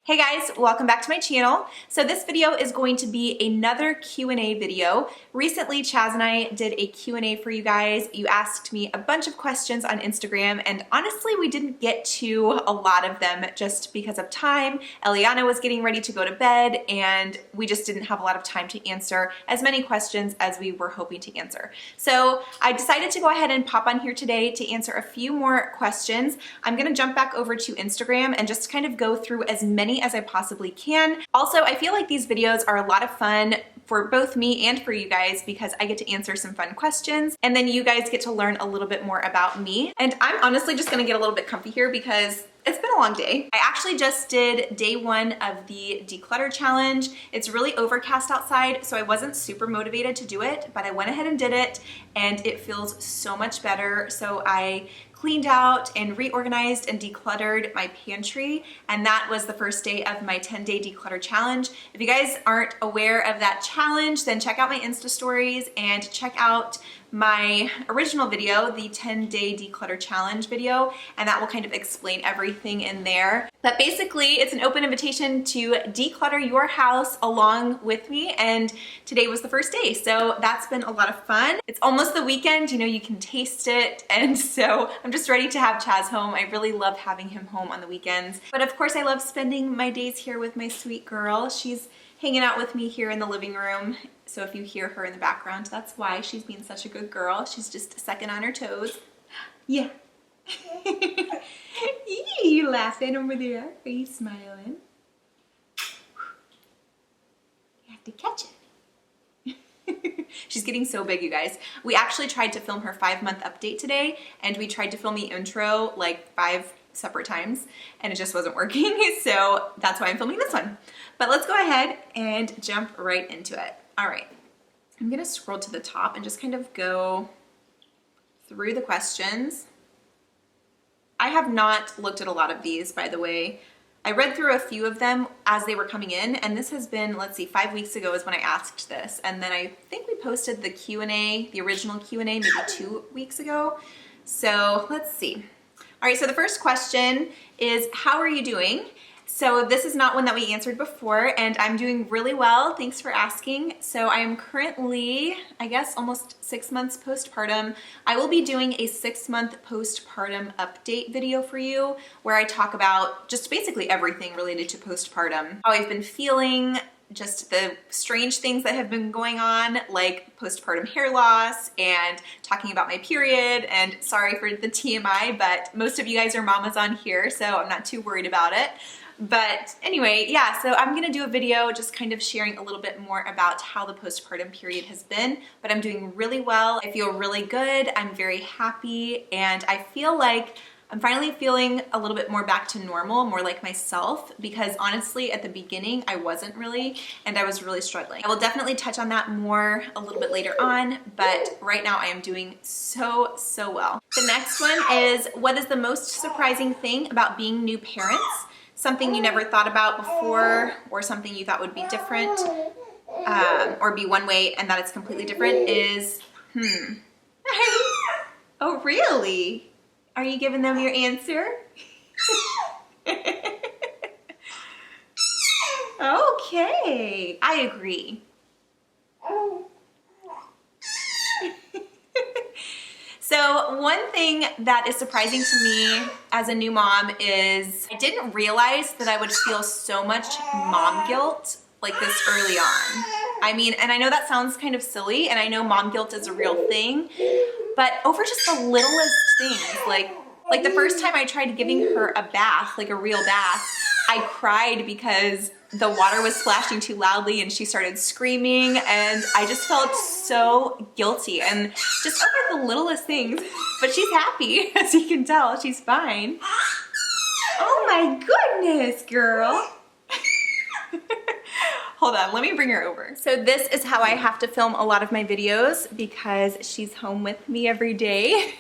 Hey guys, welcome back to my channel. So this video is going to be another Q&A video. Recently, Chaz and I did a Q&A for you guys. You asked me a bunch of questions on Instagram, and honestly, we didn't get to a lot of them just because of time. Eliana was getting ready to go to bed, and we just didn't have a lot of time to answer as many questions as we were hoping to answer. So I decided to go ahead and pop on here today to answer a few more questions. I'm gonna jump back over to Instagram and just kind of go through as many as I possibly can. Also, I feel like these videos are a lot of fun for both me and for you guys because I get to answer some fun questions and then you guys get to learn a little bit more about me. And I'm honestly just gonna get a little bit comfy here because it's been a long day. I actually just did day one of the declutter challenge. It's really overcast outside, so I wasn't super motivated to do it, but I went ahead and did it and it feels so much better. So I cleaned out and reorganized and decluttered my pantry, and that was the first day of my 10-day declutter challenge. If you guys aren't aware of that challenge, then check out my Insta stories and check out my original video, the 10-day declutter challenge video, and that will kind of explain everything in there. But basically, it's an open invitation to declutter your house along with me, and today was the first day, so that's been a lot of fun. It's almost the weekend, you know, you can taste it, and so I'm just ready to have Chaz home. I really love having him home on the weekends. But of course, I love spending my days here with my sweet girl. She's hanging out with me here in the living room. So if you hear her in the background, that's why she's being such a good girl. She's just a second on her toes. Yeah. You laughing over there? Are you smiling? You have to catch it. She's getting so big, you guys. We actually tried to film her 5-month update today, and we tried to film the intro like 5 separate times, and it just wasn't working. So that's why I'm filming this one. But let's go ahead and jump right into it. All right, I'm gonna scroll to the top and just kind of go through the questions. I have not looked at a lot of these, by the way. I read through a few of them as they were coming in, and this has been, let's see, 5 weeks ago is when I asked this, and then I think we posted the Q&A, the original Q&A, maybe 2 weeks ago. So let's see. All right, so the first question is, how are you doing? So this is not one that we answered before, and I'm doing really well. Thanks for asking. So I am currently, I guess, almost 6 months postpartum. I will be doing a 6-month postpartum update video for you where I talk about just basically everything related to postpartum. How I've been feeling, just the strange things that have been going on, like postpartum hair loss and talking about my period. And sorry for the TMI, but most of you guys are mamas on here, so I'm not too worried about it. But anyway, yeah, so I'm gonna do a video just kind of sharing a little bit more about how the postpartum period has been, but I'm doing really well. I feel really good. I'm very happy, and I feel like I'm finally feeling a little bit more back to normal, more like myself, because honestly, at the beginning, I wasn't really, and I was really struggling. I will definitely touch on that more a little bit later on, but right now I am doing so well. The next one is, what is the most surprising thing about being new parents? Something you never thought about before, or something you thought would be different, or be one way and that it's completely different is, Oh, really? Are you giving them your answer? Okay, I agree. So one thing that is surprising to me as a new mom is I didn't realize that I would feel so much mom guilt like this early on. I mean, and I know that sounds kind of silly, and I know mom guilt is a real thing, but over just the littlest things, like the first time I tried giving her a bath, like a real bath, I cried because the water was splashing too loudly and she started screaming, and I just felt so guilty, and just over the littlest things. But she's happy, as you can tell, she's fine. Oh my goodness, girl. Hold on, let me bring her over. So this is how I have to film a lot of my videos because she's home with me every day.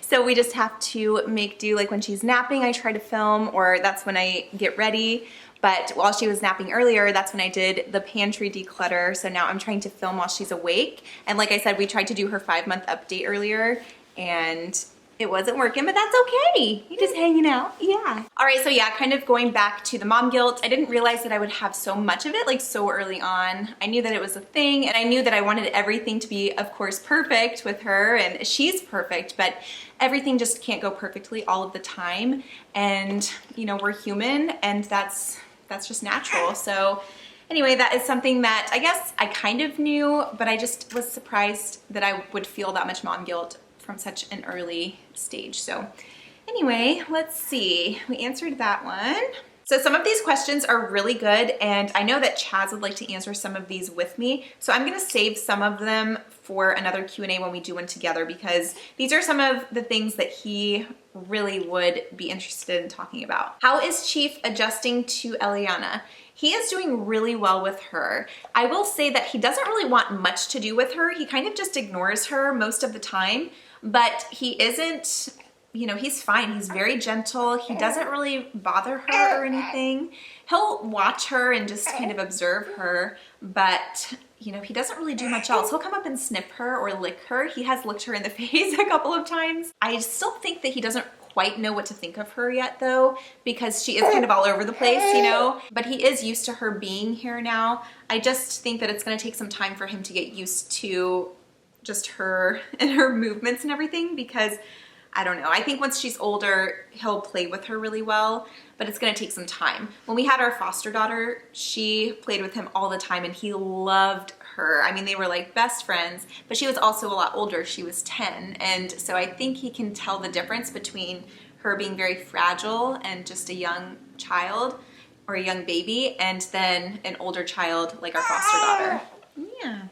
So we just have to make do, like when she's napping, I try to film, or that's when I get ready. But while she was napping earlier, that's when I did the pantry declutter. So now I'm trying to film while she's awake. And like I said, we tried to do her 5-month update earlier, and it wasn't working, but that's okay. You're just hanging out, yeah. All right, so yeah, kind of going back to the mom guilt, I didn't realize that I would have so much of it like so early on. I knew that it was a thing, and I knew that I wanted everything to be, of course, perfect with her, and she's perfect, but everything just can't go perfectly all of the time. And you know, we're human, and that's just natural. So anyway, that is something that I guess I kind of knew, but I just was surprised that I would feel that much mom guilt from such an early stage. So anyway, let's see. We answered that one. So some of these questions are really good, and I know that Chaz would like to answer some of these with me. So I'm gonna save some of them for another Q&A when we do one together, because these are some of the things that he really would be interested in talking about. How is Chief adjusting to Eliana? He is doing really well with her. I will say that he doesn't really want much to do with her. He kind of just ignores her most of the time, but he isn't, you know, he's fine. He's very gentle. He doesn't really bother her or anything. He'll watch her and just kind of observe her, but you know, he doesn't really do much else. He'll come up and snip her or lick her. He has licked her in the face a couple of times. I still think that he doesn't quite know what to think of her yet though, because she is kind of all over the place, you know, but he is used to her being here now. I just think that it's gonna take some time for him to get used to just her and her movements and everything, because I don't know. I think once she's older, he'll play with her really well, but it's gonna take some time. When we had our foster daughter, she played with him all the time and he loved her. I mean, they were like best friends, but she was also a lot older. She was 10. And so I think he can tell the difference between her being very fragile and just a young child or a young baby, and then an older child like our foster daughter. Yeah.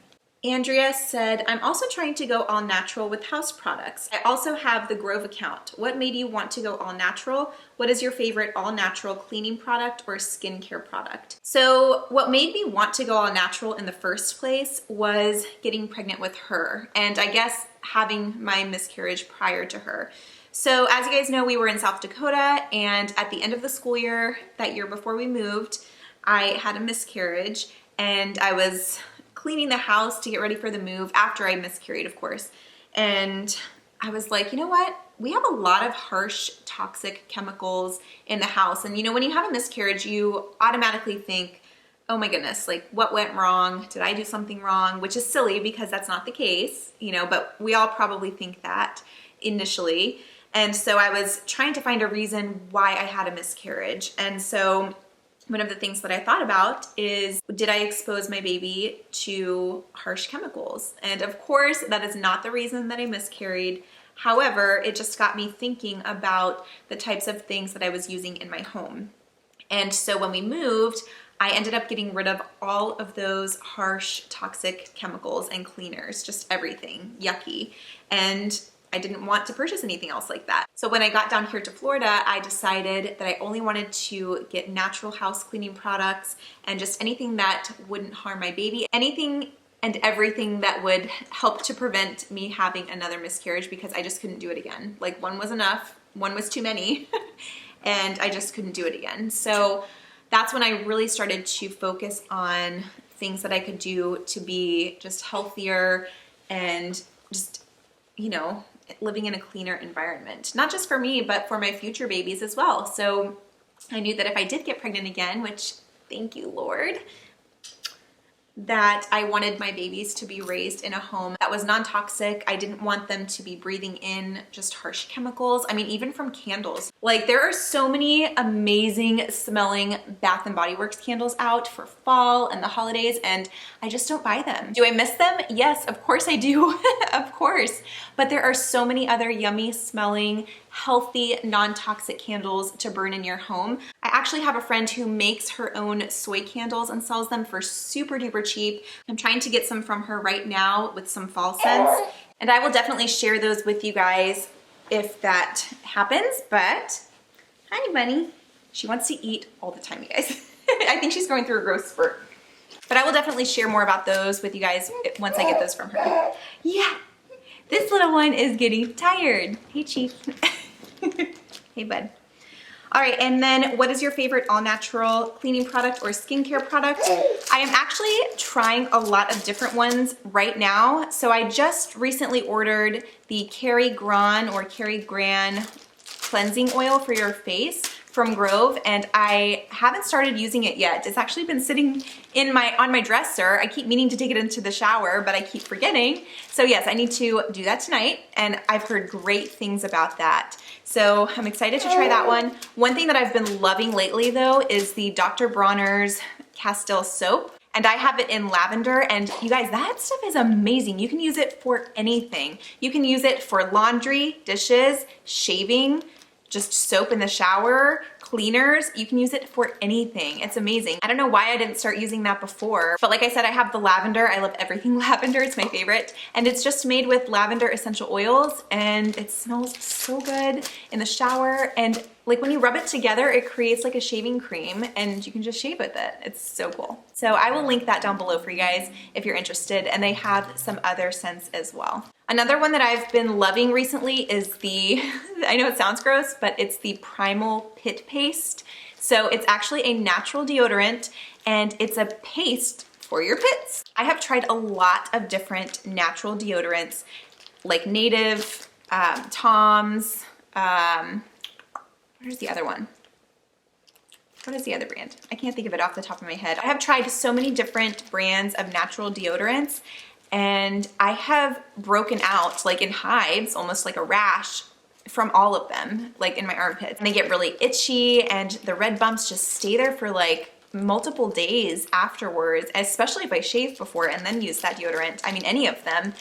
Andrea said, I'm also trying to go all natural with house products. I also have the Grove account. What made you want to go all natural? What is your favorite all natural cleaning product or skincare product? So what made me want to go all natural in the first place was getting pregnant with her, and I guess having my miscarriage prior to her. So as you guys know, we were in South Dakota, and at the end of the school year, that year before we moved, I had a miscarriage, and I was cleaning the house to get ready for the move after I miscarried, of course. And I was like, you know what? We have a lot of harsh, toxic chemicals in the house. And you know, when you have a miscarriage, you automatically think, oh my goodness, like what went wrong? Did I do something wrong? Which is silly because that's not the case, you know, but we all probably think that initially. And so I was trying to find a reason why I had a miscarriage. And so one of the things that I thought about is, did I expose my baby to harsh chemicals? And of course, that is not the reason that I miscarried. However, it just got me thinking about the types of things that I was using in my home. And so when we moved, I ended up getting rid of all of those harsh, toxic chemicals and cleaners, just everything, yucky. And I didn't want to purchase anything else like that. So when I got down here to Florida, I decided that I only wanted to get natural house cleaning products and just anything that wouldn't harm my baby, anything and everything that would help to prevent me having another miscarriage, because I just couldn't do it again. Like, one was enough, one was too many, and I just couldn't do it again. So that's when I really started to focus on things that I could do to be just healthier and just, you know, living in a cleaner environment, not just for me, but for my future babies as well. So I knew that if I did get pregnant again, which thank you, Lord, that I wanted my babies to be raised in a home that was non-toxic. I didn't want them to be breathing in just harsh chemicals. I mean, even from candles. Like, there are so many amazing smelling Bath & Body Works candles out for fall and the holidays, and I just don't buy them. Do I miss them? Yes, of course I do, of course. But there are so many other yummy smelling, healthy, non-toxic candles to burn in your home. I actually have a friend who makes her own soy candles and sells them for super duper cheap. I'm trying to get some from her right now with some fall scents, and I will definitely share those with you guys if that happens. But hi, bunny. She wants to eat all the time, you guys. I think she's going through a growth spurt. But I will definitely share more about those with you guys once I get those from her. Yeah, this little one is getting tired. Hey, Chief. Hey, bud. All right, and then what is your favorite all-natural cleaning product or skincare product? I am actually trying a lot of different ones right now. So I just recently ordered the Carrie Gran cleansing oil for your face from Grove, and I haven't started using it yet. It's actually been sitting on my dresser. I keep meaning to take it into the shower, but I keep forgetting. So yes, I need to do that tonight, and I've heard great things about that. So I'm excited to try that one. One thing that I've been loving lately though is the Dr. Bronner's Castile soap. And I have it in lavender, and you guys, that stuff is amazing. You can use it for anything. You can use it for laundry, dishes, shaving, just soap in the shower, cleaners. You can use it for anything. It's amazing. I don't know why I didn't start using that before, but like I said, I have the lavender. I love everything lavender. It's my favorite. And it's just made with lavender essential oils, and it smells so good in the shower. And like when you rub it together, it creates like a shaving cream, and you can just shave with it. It's so cool. So I will link that down below for you guys if you're interested, and they have some other scents as well. Another one that I've been loving recently is the, I know it sounds gross, but it's the Primal Pit Paste. So it's actually a natural deodorant, and it's a paste for your pits. I have tried a lot of different natural deodorants, like Native, Tom's, where's the other one? What is the other brand? I can't think of it off the top of my head. I have tried so many different brands of natural deodorants, and I have broken out like in hives, almost like a rash from all of them, like in my armpits. And they get really itchy, and the red bumps just stay there for like multiple days afterwards, especially if I shave before and then use that deodorant. I mean, any of them.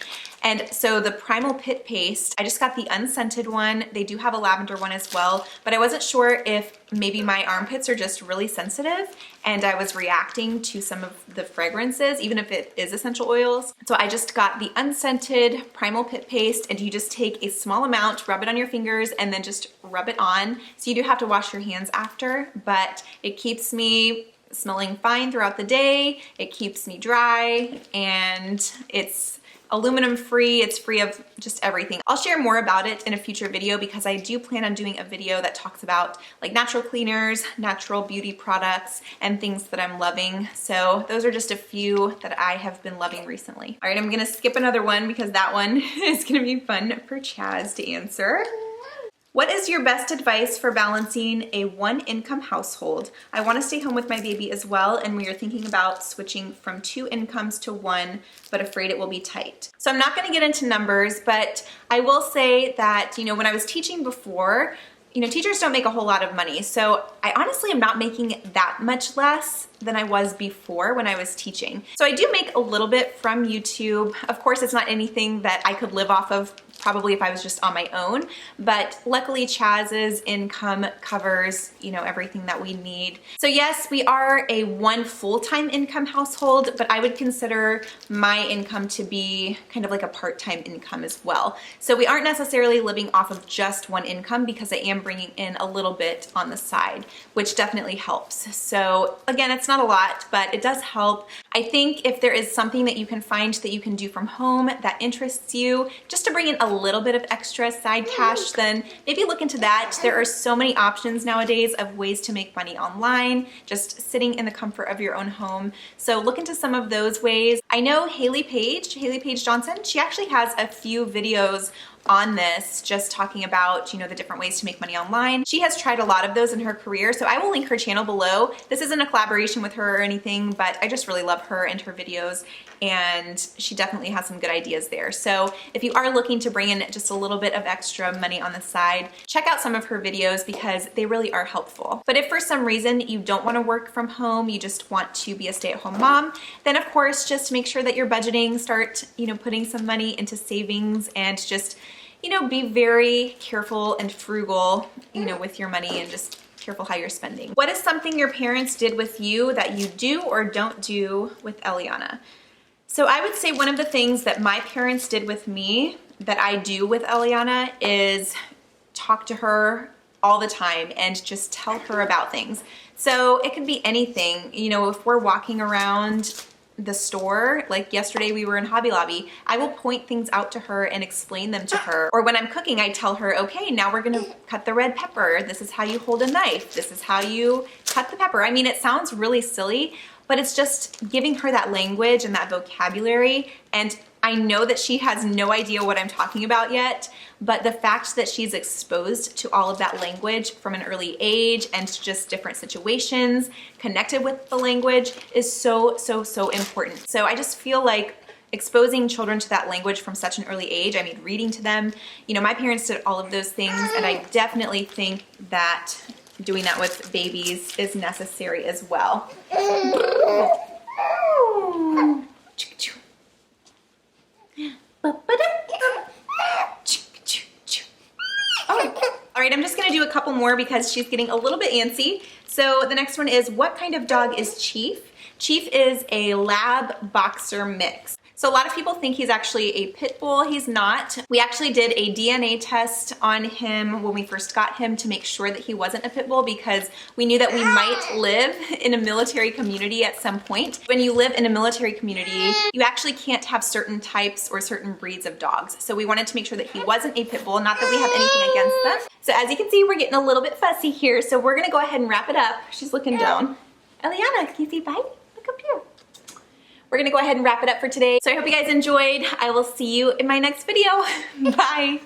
And so the Primal Pit Paste, I just got the unscented one. They do have a lavender one as well, but I wasn't sure if maybe my armpits are just really sensitive and I was reacting to some of the fragrances, even if it is essential oils. So I just got the unscented Primal Pit Paste, and you just take a small amount, rub it on your fingers, and then just rub it on. So you do have to wash your hands after, but it keeps me smelling fine throughout the day. It keeps me dry, and it's aluminum free. It's free of just everything. I'll share more about it in a future video because I do plan on doing a video that talks about like natural cleaners, natural beauty products, and things that I'm loving. So those are just a few that I have been loving recently. All right, I'm gonna skip another one because that one is gonna be fun for Chaz to answer. What is your best advice for balancing a one-income household? I want to stay home with my baby as well, and we are thinking about switching from 2 incomes to 1, but afraid it will be tight. So I'm not going to get into numbers, but I will say that, you know, when I was teaching before, you know, teachers don't make a whole lot of money. So I honestly am not making that much less than I was before when I was teaching. So I do make a little bit from YouTube. Of course, it's not anything that I could live off of probably if I was just on my own, but luckily Chaz's income covers, you know, everything that we need. So yes, we are a 1 full-time income household, but I would consider my income to be kind of like a part-time income as well. So we aren't necessarily living off of just 1 income because I am bringing in a little bit on the side, which definitely helps. So again, it's not a lot, but it does help. I think if there is something that you can find that you can do from home that interests you, just to bring in a little bit of extra side cash, then maybe look into that. There are so many options nowadays of ways to make money online, just sitting in the comfort of your own home. So look into some of those ways. I know Haley Page Johnson, she actually has a few videos on this, just talking about, you know, the different ways to make money online. She has tried a lot of those in her career, so I will link her channel below. This isn't a collaboration with her or anything, but I just really love her and her videos, and she definitely has some good ideas there. So if you are looking to bring in just a little bit of extra money on the side, check out some of her videos because they really are helpful. But if for some reason you don't want to work from home, you just want to be a stay-at-home mom, then of course just make sure that you're budgeting, start, you know, putting some money into savings, and just, you know, be very careful and frugal, you know, with your money, and just careful how you're spending. What is something your parents did with you that you do or don't do with Eliana? So I would say one of the things that my parents did with me that I do with Eliana is talk to her all the time and just tell her about things. So it could be anything. You know, if we're walking around the store, like yesterday we were in Hobby Lobby, I will point things out to her and explain them to her. Or when I'm cooking, I tell her, okay, now we're gonna cut the red pepper. This is how you hold a knife. This is how you cut the pepper. I mean, it sounds really silly, but it's just giving her that language and that vocabulary. And I know that she has no idea what I'm talking about yet, but the fact that she's exposed to all of that language from an early age and just different situations connected with the language is so, so, so important. So I just feel like exposing children to that language from such an early age, I mean, reading to them, you know, my parents did all of those things, and I definitely think that doing that with babies is necessary as well. All right, I'm just gonna do a couple more because she's getting a little bit antsy. So the next one is, what kind of dog is Chief? Chief is a lab boxer mix. So a lot of people think he's actually a pit bull. He's not. We actually did a DNA test on him when we first got him to make sure that he wasn't a pit bull, because we knew that we might live in a military community at some point. When you live in a military community, you actually can't have certain types or certain breeds of dogs. So we wanted to make sure that he wasn't a pit bull, not that we have anything against them. So as you can see, we're getting a little bit fussy here. So we're gonna go ahead and wrap it up. She's looking down. Eliana, can you see bye? Look up here. We're gonna go ahead and wrap it up for today. So I hope you guys enjoyed. I will see you in my next video. Bye.